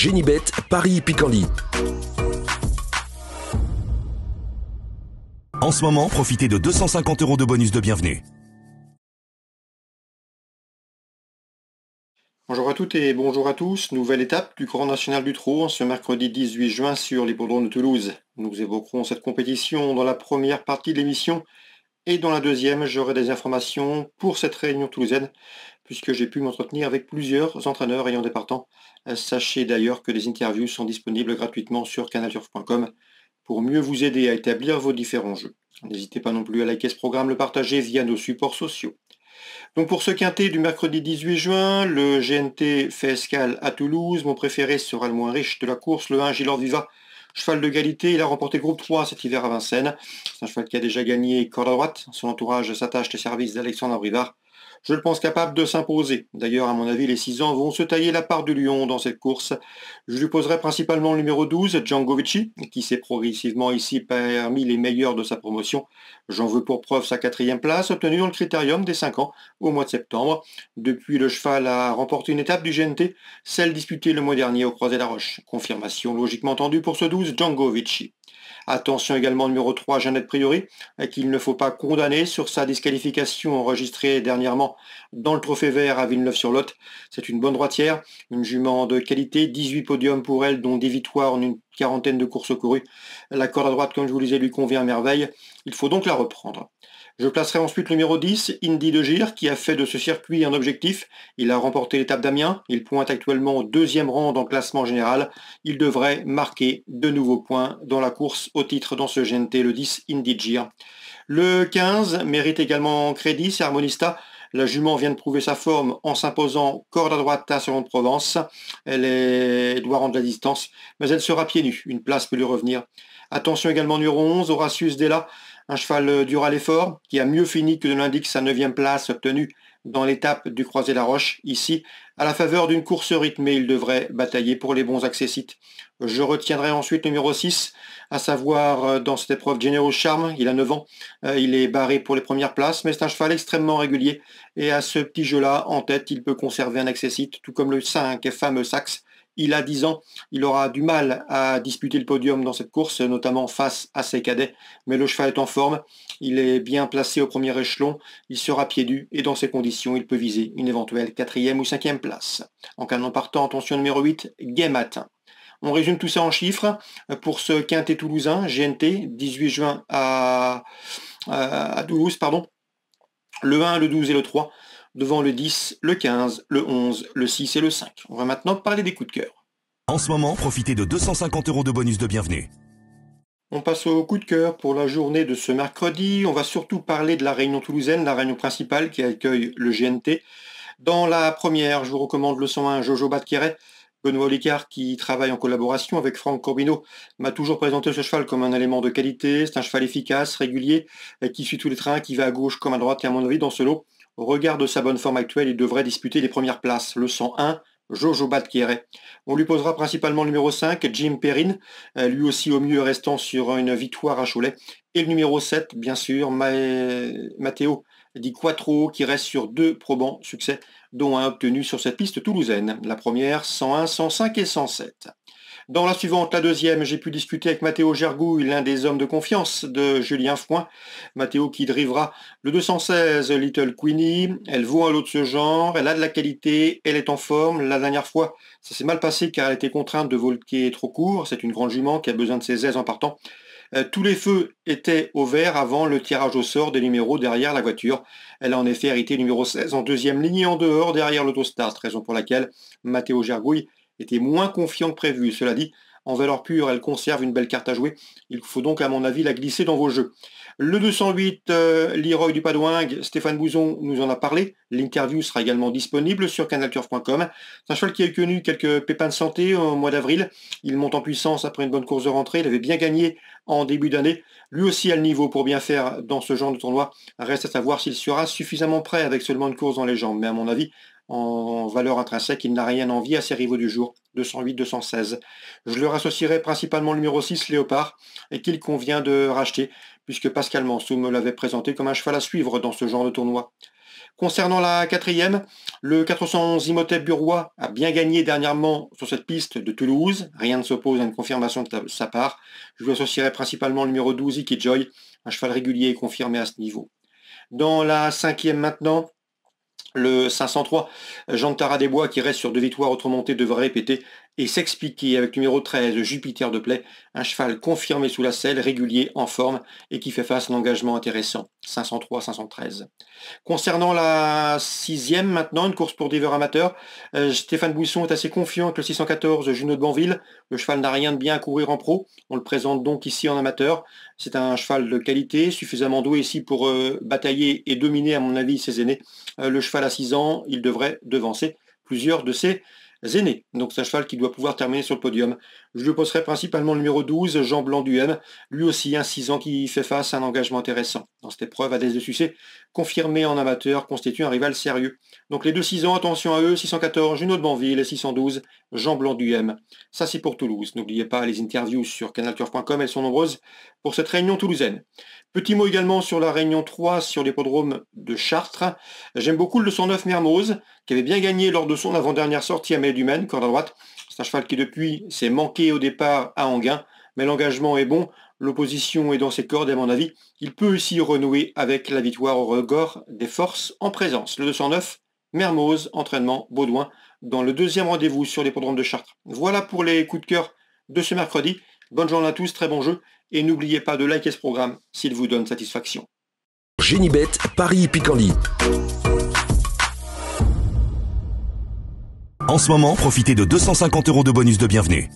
Génibet, Paris-Picardie. En ce moment, profitez de 250 € de bonus de bienvenue. Bonjour à toutes et bonjour à tous. Nouvelle étape du Grand National du Trot ce mercredi 18 juin sur l'hippodrome de Toulouse. Nous évoquerons cette compétition dans la première partie de l'émission et dans la deuxième, j'aurai des informations pour cette réunion toulousaine puisque j'ai pu m'entretenir avec plusieurs entraîneurs ayant des partants. Sachez d'ailleurs que des interviews sont disponibles gratuitement sur canalturf.com pour mieux vous aider à établir vos différents jeux. N'hésitez pas non plus à liker ce programme, le partager via nos supports sociaux. Donc pour ce quintet du mercredi 18 juin, le GNT fait escale à Toulouse. Mon préféré sera le moins riche de la course, le 1 Gilor Viva, cheval de qualité. Il a remporté groupe 3 cet hiver à Vincennes. C'est un cheval qui a déjà gagné corde à droite. Son entourage s'attache les services d'Alexandre Abrivard. Je le pense capable de s'imposer. D'ailleurs, à mon avis, les 6 ans vont se tailler la part du lion dans cette course. Je lui poserai principalement le numéro 12, Django Vici, qui s'est progressivement ici parmi les meilleurs de sa promotion. J'en veux pour preuve sa 4e place, obtenue dans le critérium des 5 ans au mois de septembre. Depuis, le cheval a remporté une étape du GNT, celle disputée le mois dernier au Croisé-la-Roche. Confirmation logiquement tendue pour ce 12, Django Vici. Attention également numéro 3, Jeannette Priori, qu'il ne faut pas condamner sur sa disqualification enregistrée dernièrement dans le Trophée Vert à Villeneuve-sur-Lot. C'est une bonne droitière, une jument de qualité, 18 podiums pour elle, dont 10 victoires en une quarantaine de courses courues. La corde à droite, comme je vous le disais, lui convient à merveille. Il faut donc la reprendre. Je placerai ensuite le numéro 10, Indy de Gire, qui a fait de ce circuit un objectif. Il a remporté l'étape d'Amiens. Il pointe actuellement au 2e rang dans le classement général. Il devrait marquer de nouveaux points dans la course au titre dans ce GNT, le 10, Indy de Gire. Le 15 mérite également crédit, c'est Harmonista. La jument vient de prouver sa forme en s'imposant corde à droite à Salon de Provence. Elle doit rendre la distance, mais elle sera pieds nus. Une place peut lui revenir. Attention également numéro 11, Horatius Della, un cheval dur à l'effort, qui a mieux fini que ne l'indique sa 9e place obtenue dans l'étape du Croisé-la-Roche. Ici, à la faveur d'une course rythmée, il devrait batailler pour les bons accessites. Je retiendrai ensuite le numéro 6, à savoir dans cette épreuve Generous Charm. Il a 9 ans, il est barré pour les premières places, mais c'est un cheval extrêmement régulier. Et à ce petit jeu-là, en tête, il peut conserver un accessite, tout comme le 5 fameux Saxe. Il a 10 ans, il aura du mal à disputer le podium dans cette course, notamment face à ses cadets, mais le cheval est en forme, il est bien placé au premier échelon, il sera pieds nus et dans ces conditions, il peut viser une éventuelle 4e ou 5e place. En cas non partant, attention numéro 8, Game Matin. On résume tout ça en chiffres pour ce quintet toulousain, GNT, 18 juin à Toulouse, pardon. Le 1, le 12 et le 3. Devant le 10, le 15, le 11, le 6 et le 5. On va maintenant parler des coups de cœur. En ce moment, profitez de 250 € de bonus de bienvenue. On passe au coup de cœur pour la journée de ce mercredi. On va surtout parler de la réunion toulousaine, la réunion principale qui accueille le GNT. Dans la première, je vous recommande le 101 Jojo Batqueret. Benoît Olicard, qui travaille en collaboration avec Franck Corbino, m'a toujours présenté ce cheval comme un élément de qualité. C'est un cheval efficace, régulier, qui suit tous les trains, qui va à gauche comme à droite. Et à mon avis, dans ce lot, au regard de sa bonne forme actuelle, il devrait disputer les premières places. Le 101, Jojo Batqueret. On lui posera principalement le numéro 5, Jim Perrine, lui aussi au mieux restant sur une victoire à Cholet. Et le numéro 7, bien sûr, Matteo Di Quattro, qui reste sur 2 probants succès, dont un obtenu sur cette piste toulousaine. La première, 101, 105 et 107. Dans la suivante, la deuxième, j'ai pu discuter avec Matteo Gergouille, l'un des hommes de confiance de Julien Fouin. Matteo qui drivera le 216 Little Queenie. Elle vaut un lot de ce genre, elle a de la qualité, elle est en forme. La dernière fois, ça s'est mal passé car elle était contrainte de volquer trop court. C'est une grande jument qui a besoin de ses aises en partant. Tous les feux étaient au vert avant le tirage au sort des numéros derrière la voiture. Elle a en effet hérité le numéro 16 en deuxième ligne et en dehors derrière l'autostart, raison pour laquelle Matteo Gergouille était moins confiant que prévu. Cela dit, en valeur pure, elle conserve une belle carte à jouer. Il faut donc, à mon avis, la glisser dans vos jeux. Le 208, Leroy du Padouingue, Stéphane Bouzon nous en a parlé. L'interview sera également disponible sur canalturf.com. C'est un cheval qui a connu quelques pépins de santé au mois d'avril. Il monte en puissance après une bonne course de rentrée. Il avait bien gagné en début d'année. Lui aussi a le niveau pour bien faire dans ce genre de tournoi. Reste à savoir s'il sera suffisamment prêt avec seulement une course dans les jambes. Mais à mon avis, En valeur intrinsèque, il n'a rien à envier à ses rivaux du jour, 208-216. Je leur associerai principalement le numéro 6, Léopard, et qu'il convient de racheter, puisque Pascal Mansou me l'avait présenté comme un cheval à suivre dans ce genre de tournoi. Concernant la quatrième, le 411 Imhotep Burrois a bien gagné dernièrement sur cette piste de Toulouse. Rien ne s'oppose à une confirmation de sa part. Je lui associerai principalement le numéro 12, Iki Joy, un cheval régulier et confirmé à ce niveau. Dans la cinquième maintenant, le 503, Jean de Taradébois, qui reste sur 2 victoires remontées, devrait répéter et s'expliquer avec le numéro 13, Jupiter de Play, un cheval confirmé sous la selle, régulier, en forme et qui fait face à un engagement intéressant, 503-513. Concernant la sixième maintenant, une course pour divers amateurs, Stéphane Bouisson est assez confiant avec le 614, Junot de Banville. Le cheval n'a rien de bien à courir en pro, on le présente donc ici en amateur. C'est un cheval de qualité, suffisamment doué ici pour batailler et dominer à mon avis ses aînés. Le cheval à 6 ans, il devrait devancer plusieurs de ses aînés. Donc c'est un cheval qui doit pouvoir terminer sur le podium. Je lui poserai principalement le numéro 12, Jean Blanc du M, lui aussi un 6 ans qui fait face à un engagement intéressant. Dans cette épreuve, Adès de Succès, confirmé en amateur, constitue un rival sérieux. Donc les deux 6 ans, attention à eux, 614, Junot de Banville et 612, Jean Blanc du M. Ça c'est pour Toulouse. N'oubliez pas les interviews sur canalturf.com, elles sont nombreuses pour cette réunion toulousaine. Petit mot également sur la réunion 3 sur l'hippodrome de Chartres. J'aime beaucoup le 209 Mermoz, qui avait bien gagné lors de son avant-dernière sortie à Maine, corde à droite. C'est un cheval qui depuis s'est manqué au départ à Anguin, mais l'engagement est bon, l'opposition est dans ses cordes et à mon avis, il peut aussi renouer avec la victoire au regard des forces en présence. Le 209, Mermoz, entraînement Baudouin, dans le deuxième rendez-vous sur l'hippodrome de Chartres. Voilà pour les coups de cœur de ce mercredi. Bonne journée à tous, très bon jeu, et n'oubliez pas de liker ce programme s'il vous donne satisfaction. Génibet, Paris Picardie. En ce moment, profitez de 250 € de bonus de bienvenue.